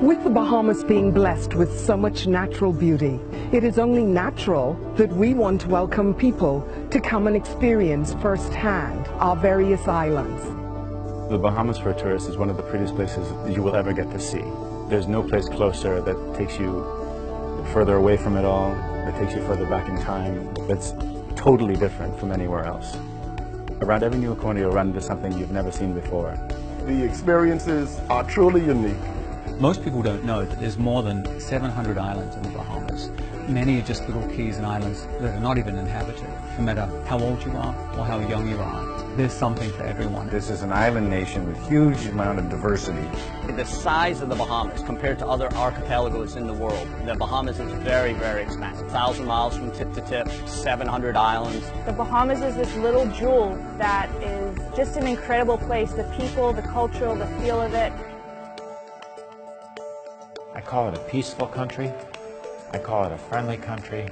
With the Bahamas being blessed with so much natural beauty, it is only natural that we want to welcome people to come and experience firsthand our various islands. The Bahamas for a tourist is one of the prettiest places you will ever get to see. There's no place closer that takes you further away from it all, that takes you further back in time. It's totally different from anywhere else. Around every new corner you'll run into something you've never seen before. The experiences are truly unique. Most people don't know that there's more than 700 islands in the Bahamas. Many are just little keys and islands that are not even inhabited. No matter how old you are or how young you are, there's something for everyone. This is an island nation with huge amount of diversity. The size of the Bahamas compared to other archipelagos in the world, the Bahamas is very, very expansive. 1,000 miles from tip to tip, 700 islands. The Bahamas is this little jewel that is just an incredible place. The people, the culture, the feel of it. I call it a peaceful country, I call it a friendly country,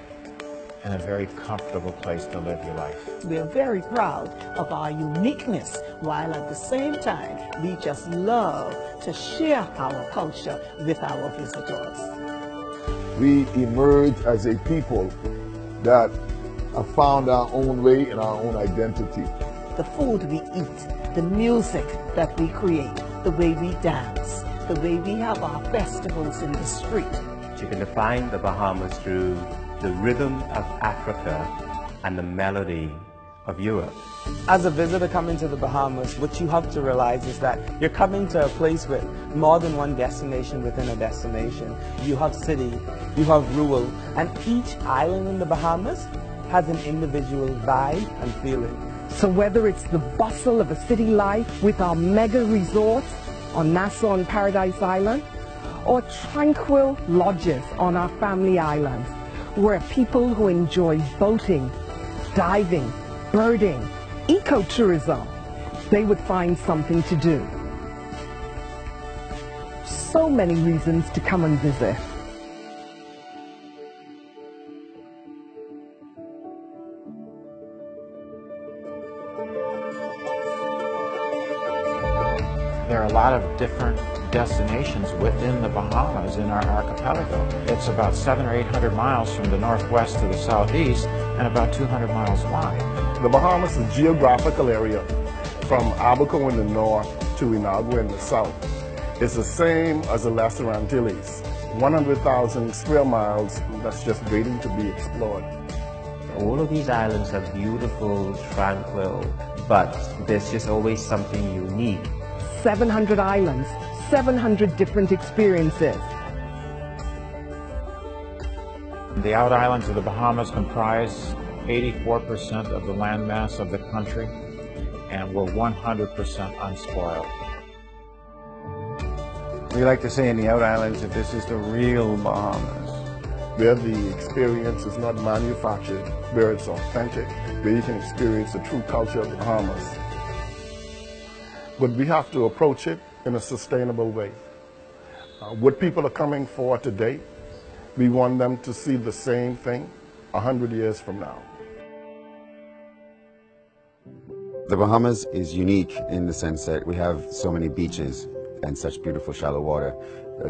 and a very comfortable place to live your life. We are very proud of our uniqueness, while at the same time, we just love to share our culture with our visitors. We emerge as a people that have found our own way and our own identity. The food we eat, the music that we create, the way we dance, the way we have our festivals in the street. You can define the Bahamas through the rhythm of Africa and the melody of Europe. As a visitor coming to the Bahamas, what you have to realize is that you're coming to a place with more than one destination within a destination. You have city, you have rural, and each island in the Bahamas has an individual vibe and feeling. So whether it's the bustle of a city life with our mega resorts on Nassau and Paradise Island, or tranquil lodges on our family islands, where people who enjoy boating, diving, birding, ecotourism, they would find something to do. So many reasons to come and visit. There are a lot of different destinations within the Bahamas in our archipelago. It's about 700 or 800 miles from the northwest to the southeast and about 200 miles wide. The Bahamas is a geographical area from Abaco in the north to Inagua in the south. It's the same as the Lesser Antilles. 100,000 square miles that's just waiting to be explored. All of these islands are beautiful, tranquil, but there's just always something unique. 700 islands, 700 different experiences. The out islands of the Bahamas comprise 84% of the landmass of the country, and we're 100% unspoiled. We like to say in the out islands that this is the real Bahamas. Where the experience is not manufactured, where it's authentic, where you can experience the true culture of the Bahamas. But we have to approach it in a sustainable way. What people are coming for today, we want them to see the same thing 100 years from now. The Bahamas is unique in the sense that we have so many beaches and such beautiful shallow water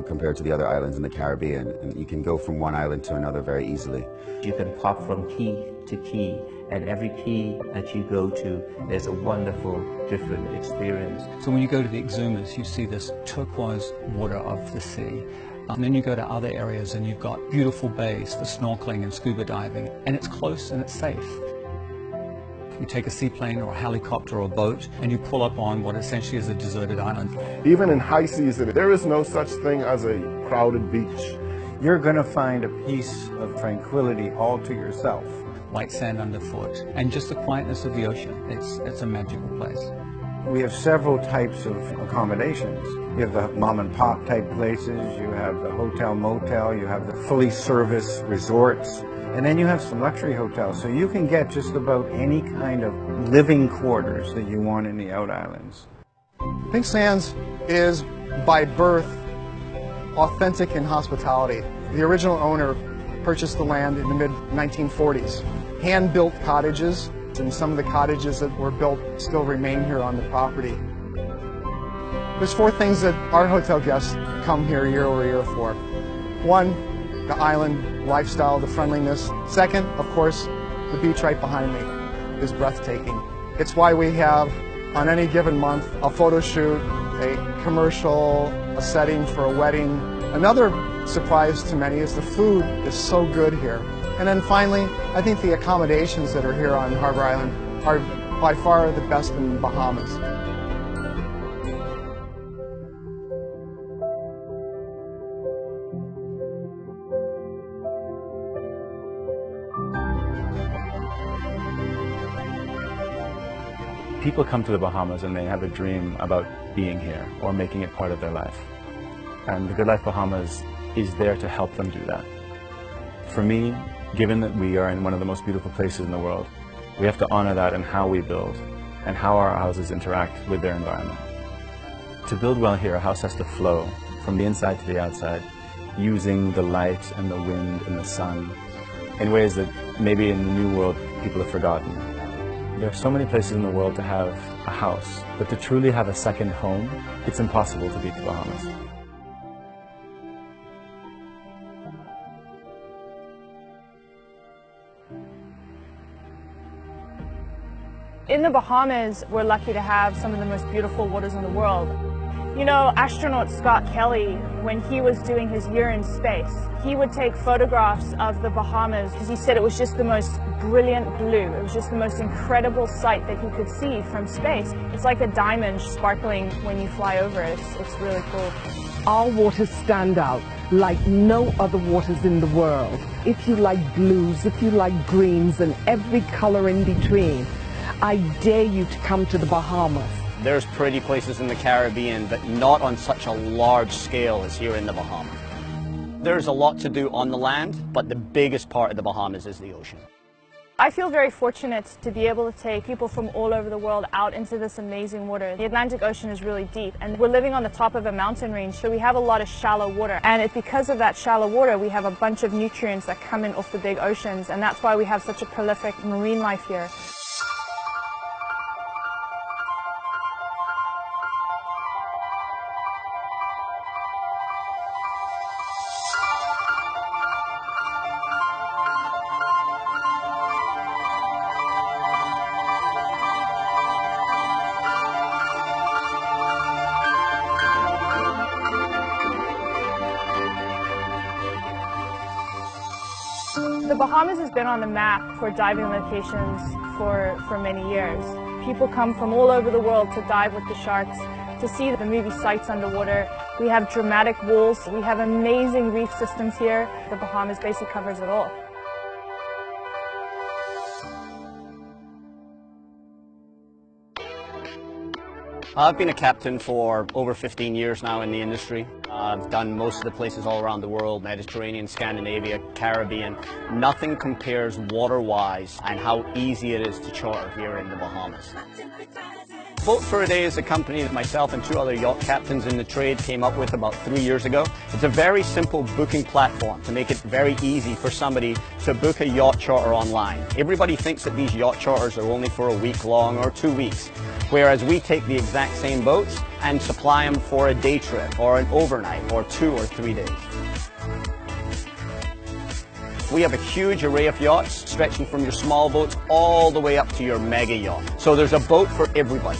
compared to the other islands in the Caribbean, and you can go from one island to another very easily. You can pop from key to key, and every key that you go to, there's a wonderful, different experience. So when you go to the Exumas, you see this turquoise water of the sea. And then you go to other areas and you've got beautiful bays for snorkeling and scuba diving, and it's close and it's safe. You take a seaplane or a helicopter or a boat and you pull up on what essentially is a deserted island. Even in high season, there is no such thing as a crowded beach. You're going to find a piece of tranquility all to yourself. White sand underfoot, and just the quietness of the ocean. It's a magical place. We have several types of accommodations. You have the mom and pop type places, you have the hotel motel, you have the fully serviced resorts, and then you have some luxury hotels. So you can get just about any kind of living quarters that you want in the out islands. Pink Sands is by birth authentic in hospitality. The original owner purchased the land in the mid-1940s. Hand-built cottages, and some of the cottages that were built still remain here on the property. There's 4 things that our hotel guests come here year over year for. 1, the island lifestyle, the friendliness. 2nd, of course, the beach right behind me is breathtaking. It's why we have, on any given month, a photo shoot, a commercial, a setting for a wedding. Another surprise to many is the food is so good here. And then finally, I think the accommodations that are here on Harbor Island are by far the best in the Bahamas. People come to the Bahamas and they have a dream about being here or making it part of their life. And the Good Life Bahamas is there to help them do that. For me, given that we are in one of the most beautiful places in the world, we have to honor that in how we build and how our houses interact with their environment. To build well here, a house has to flow from the inside to the outside, using the light and the wind and the sun in ways that maybe in the New World people have forgotten. There are so many places in the world to have a house, but to truly have a second home, it's impossible to beat the Bahamas. In the Bahamas, we're lucky to have some of the most beautiful waters in the world. You know, astronaut Scott Kelly, when he was doing his year in space, he would take photographs of the Bahamas because he said it was just the most brilliant blue. It was just the most incredible sight that he could see from space. It's like a diamond sparkling when you fly over it. It's really cool. Our waters stand out like no other waters in the world. If you like blues, if you like greens, and every color in between, I dare you to come to the Bahamas. There's pretty places in the Caribbean, but not on such a large scale as here in the Bahamas. There's a lot to do on the land, but the biggest part of the Bahamas is the ocean. I feel very fortunate to be able to take people from all over the world out into this amazing water. The Atlantic Ocean is really deep, and we're living on the top of a mountain range, so we have a lot of shallow water. And it's because of that shallow water, we have a bunch of nutrients that come in off the big oceans, and that's why we have such a prolific marine life here. The Bahamas has been on the map for diving locations for many years. People come from all over the world to dive with the sharks, to see the movie sights underwater. We have dramatic walls. We have amazing reef systems here. The Bahamas basically covers it all. I've been a captain for over 15 years now in the industry. I've done most of the places all around the world, Mediterranean, Scandinavia, Caribbean. Nothing compares water-wise and how easy it is to charter here in the Bahamas. Boat for a Day is a company that myself and 2 other yacht captains in the trade came up with about 3 years ago. It's a very simple booking platform to make it very easy for somebody to book a yacht charter online. Everybody thinks that these yacht charters are only for a week long or 2 weeks, whereas we take the exact same boats and supply them for a day trip or an overnight or 2 or 3 days. We have a huge array of yachts stretching from your small boats all the way up to your mega yacht. So there's a boat for everybody.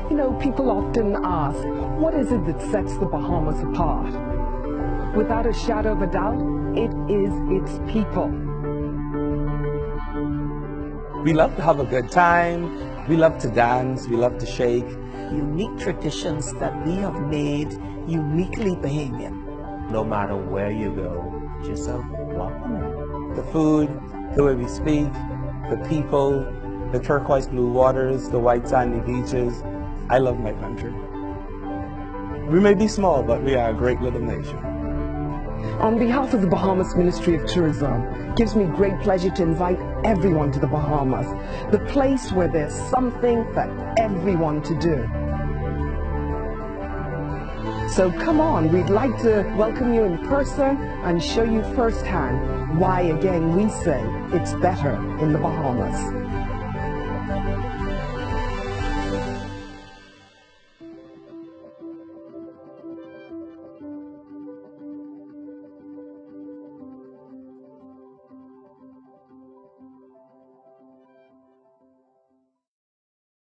You know, people often ask, what is it that sets the Bahamas apart? Without a shadow of a doubt, it is its people. We love to have a good time. We love to dance. We love to shake. Unique traditions that we have made uniquely Bahamian. No matter where you go, just a welcome. The food, the way we speak, the people, the turquoise blue waters, the white sandy beaches. I love my country. We may be small, but we are a great little nation. On behalf of the Bahamas Ministry of Tourism, it gives me great pleasure to invite everyone to the Bahamas, the place where there's something for everyone to do. So come on, we'd like to welcome you in person and show you firsthand why, again, we say it's better in the Bahamas.